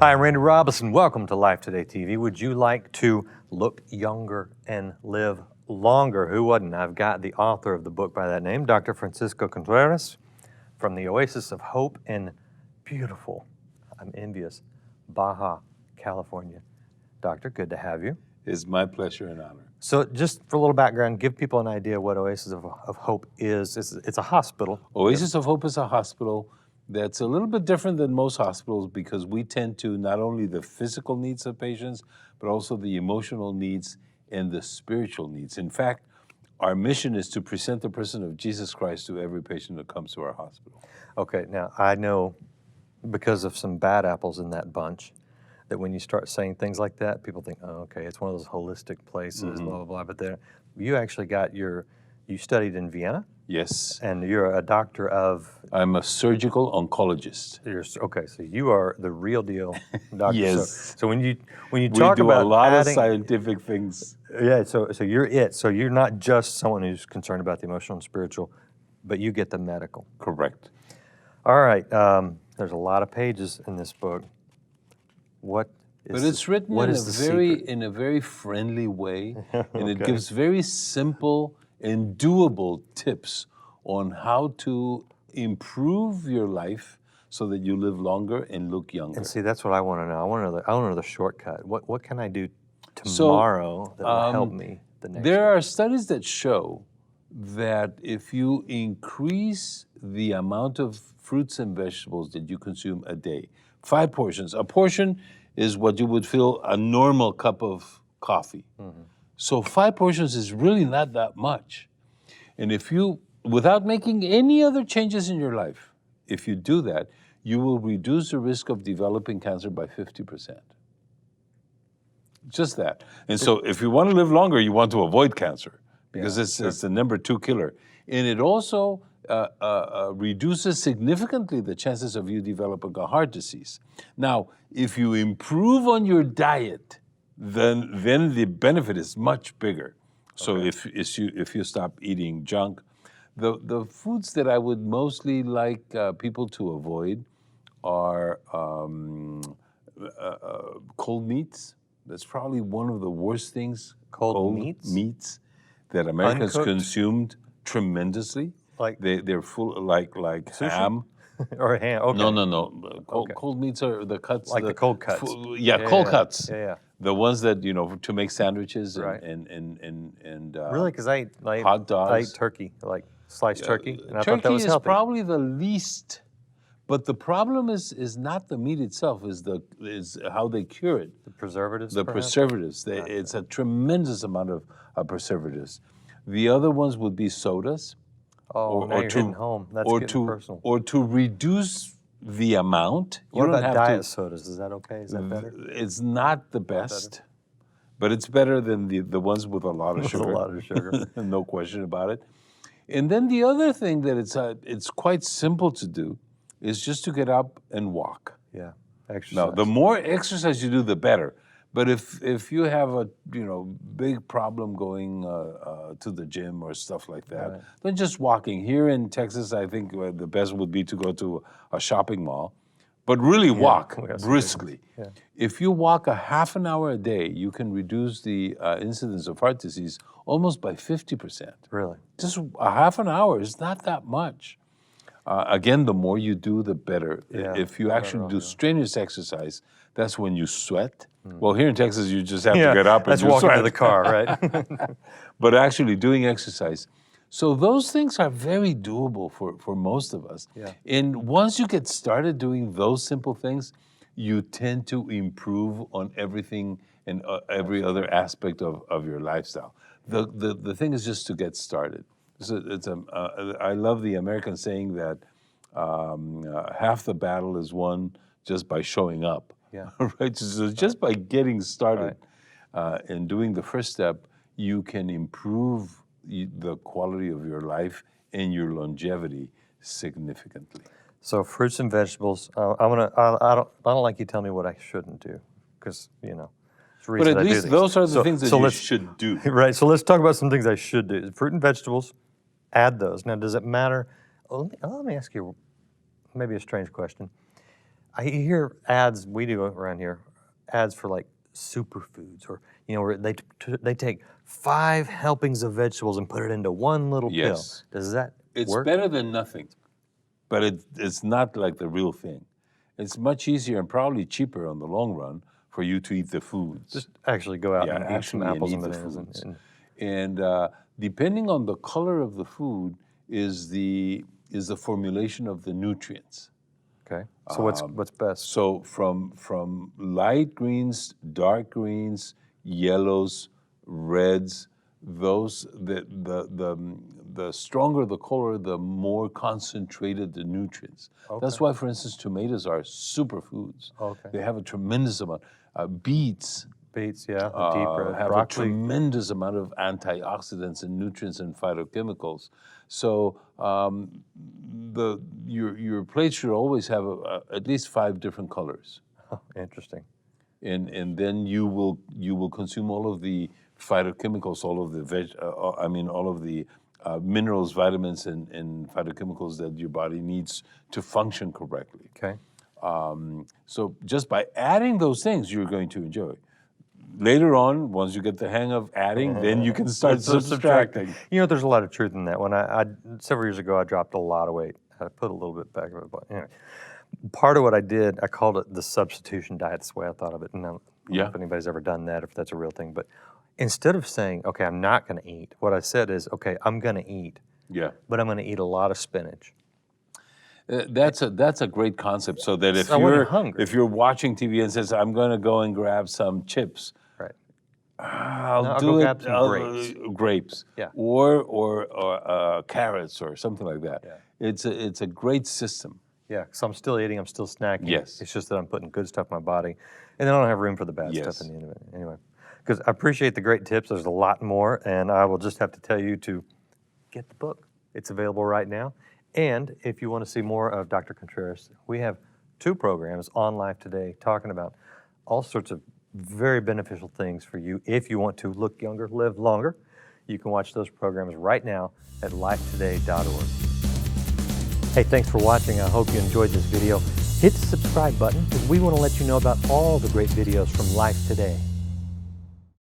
Hi, I'm Randy Robison. Welcome to Life Today TV. Would you like to look younger and live longer? Who wouldn't? I've got the author of the book by that name, Dr. Francisco Contreras, from the Oasis of Hope in beautiful, I'm envious, Baja, California. Doctor, good to have you. It's my pleasure and honor. So just for a little background, give people an idea what Oasis of Hope is. It's a hospital. Oasis of Hope is a hospital that's a little bit different than most hospitals because we tend to not only the physical needs of patients, but also the emotional needs and the spiritual needs. In fact, our mission is to present the person of Jesus Christ to every patient that comes to our hospital. Okay, now I know because of some bad apples in that bunch, that when you start saying things like that, people think, oh, okay, it's one of those holistic places, blah, blah, blah. But then you actually got you studied in Vienna? Yes. And you're a doctor of? I'm a surgical oncologist. Okay, so you are the real deal doctor. Yes. So when you talk about we do a lot adding, of scientific things. Yeah, so you're it. So you're not just someone who's concerned about the emotional and spiritual, but you get the medical. Correct. All right, there's a lot of pages in this book. But it's written in a very friendly way, and it gives very simple and doable tips on how to improve your life so that you live longer and look younger. And see, that's what I want to know. I want to know the shortcut. What can I do tomorrow that will help me the next There day? are studies that show that if you increase the amount of fruits and vegetables that you consume a day, 5 portions. A portion is what you would feel a normal cup of coffee. So 5 portions is really not that much. And if you, without making any other changes in your life, if you do that, you will reduce the risk of developing cancer by 50%. Just that. And so if you want to live longer, you want to avoid cancer because it's the number 2 killer. And it also reduces significantly the chances of you developing a heart disease. Now, if you improve on your diet, then the benefit is much bigger. So if you stop eating junk, the foods that I would mostly like people to avoid are cold meats. That's probably one of the worst things. Cold meats? Meats that Americans Uncooked? consumed tremendously. Like they're full like ham. or ham? Okay. No. Cold meats are the cuts. Like the cold cuts. Cold cuts. Yeah. The ones that, to make sandwiches and Really? Because I hot dogs. I ate turkey, like sliced turkey, and I thought that Turkey was is healthy. probably the least, but the problem is not the meat itself, is how they cure it. The preservatives, The perhaps? preservatives. It's a tremendous amount of preservatives. The other ones would be sodas. Oh, now you're hitting home. That's getting personal. Or to reduce the amount. What about diet sodas? Is that okay? Is that better? It's not the best, but it's better than the ones with a lot of sugar. A lot of sugar. No question about it. And then the other thing that it's quite simple to do is just to get up and walk. Yeah, exercise. Now, the more exercise you do, the better. But if you have a big problem going to the gym or stuff like that, then just walking. Here in Texas, I think the best would be to go to a shopping mall, but really walk briskly. Yeah. If you walk a half an hour a day, you can reduce the incidence of heart disease almost by 50%. Really? Just a half an hour is not that much. Again, the more you do, the better. Yeah, If you actually do strenuous exercise, that's when you sweat. Well, here in Texas, you just have to get up and that's walking sweat. to the car, right? But actually doing exercise. So those things are very doable for most of us. Yeah. And once you get started doing those simple things, you tend to improve on everything and every other aspect of your lifestyle. The thing is just to get started. I love the American saying that half the battle is won just by showing up. Yeah. Right. So just by getting started and doing the first step, you can improve the quality of your life and your longevity significantly. So fruits and vegetables. I don't like you telling me what I shouldn't do, because But at least those are the things that you should do. Right. So let's talk about some things I should do. Fruit and vegetables. Add those. Now, does it matter? Let me ask you maybe a strange question. I hear ads, we do around here, ads for like superfoods, or where they take 5 helpings of vegetables and put it into one little pill. Yes. Does that It's work? better than nothing, but it's not like the real thing. It's much easier and probably cheaper on the long run for you to eat the foods. Just actually go out and eat some actually, apples and eat the bananas. foods. And depending on the color of the food is the formulation of the nutrients. Okay. So what's best? So from light greens, dark greens, yellows, reds, those the stronger the color, the more concentrated the nutrients. Okay. That's why, for instance, tomatoes are superfoods. Okay. They have a tremendous amount. Beets Beets, yeah, the deep red. have Broccoli. a tremendous amount of antioxidants and nutrients and phytochemicals. So your plate should always have at least 5 different colors, Oh, interesting. and then you will consume all of the phytochemicals, all of the all of the minerals, vitamins, and phytochemicals that your body needs to function correctly. Okay. So just by adding those things, you're going to enjoy. Later on, once you get the hang of adding, then you can start subtracting. There's a lot of truth in that. When I several years ago, I dropped a lot of weight. I put a little bit back of it, but anyway. Part of what I did, I called it the substitution diet. That's the way I thought of it. And I don't know if anybody's ever done that, if that's a real thing. But instead of saying, okay, I'm not going to eat, what I said is, okay, I'm going to eat, but I'm going to eat a lot of spinach. That's a great concept. So that So when you're hungry. if you're watching TV and says, I'm going to go and grab some chips, Right. I'll go do grab it. some grapes. Grapes. Yeah. Or carrots or something like that. Yeah. It's a great system. Yeah, so I'm still eating, I'm still snacking. Yes. It's just that I'm putting good stuff in my body, and then I don't have room for the bad Yes. stuff in the end of it. Anyway, because I appreciate the great tips. There's a lot more, and I will just have to tell you to get the book. It's available right now. And if you want to see more of Dr. Contreras, we have 2 programs on Life Today talking about all sorts of very beneficial things for you if you want to look younger, live longer. You can watch those programs right now at lifetoday.org. Hey, thanks for watching. I hope you enjoyed this video. Hit the subscribe button because we want to let you know about all the great videos from Life Today.